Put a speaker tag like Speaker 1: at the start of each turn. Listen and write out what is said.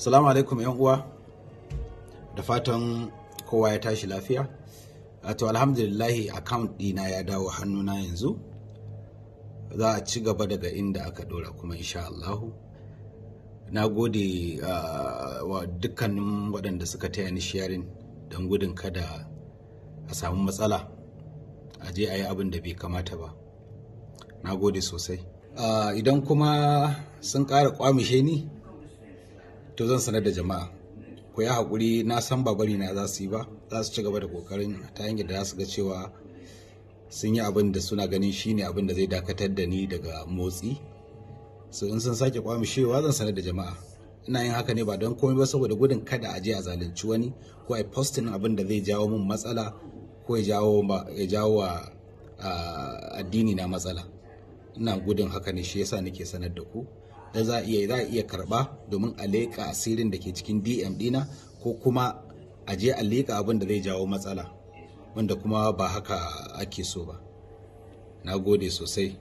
Speaker 1: Salamu alaikum yan uwa, da fatan kowa ya tashi lafiya. To alhamdulillahi account dina ya dawo hannuna yanzu, za a ci gaba daga inda aka dora kuma insha Allahu. Na gode wa dukkanin waɗanda suka taya ni sharing don gudun kada a samu matsala a je a yi abin da bai kamata ba. Na gode sosai. Idan kuma sun ƙara kwamishe ni, to zan sanar da jama'a. Ku yi haƙuri, na san ba bari na za su yi ba, za su ci gaba da ƙoƙarin ta hanyar da za su ga cewa sun yi abin da suna ganin shine abin da zai dakatar da ni daga motsi. So in sun sake kwamishewa zan sanar da jama'a. Ina yin haka ne ba don komai ba, saboda gudun kada a je a zalunci wani ko a postin abin da zai jawo min matsala ko ya jawo wa addini na matsala. Ina gudun haka ne, shi yasa nake sanar da ku. Da za a iya karba domin a leƙa asirin da ke cikin DM dina, ko kuma a je a leƙa abin da zai jawo matsala, wanda kuma ba haka ake so ba. Na gode sosai.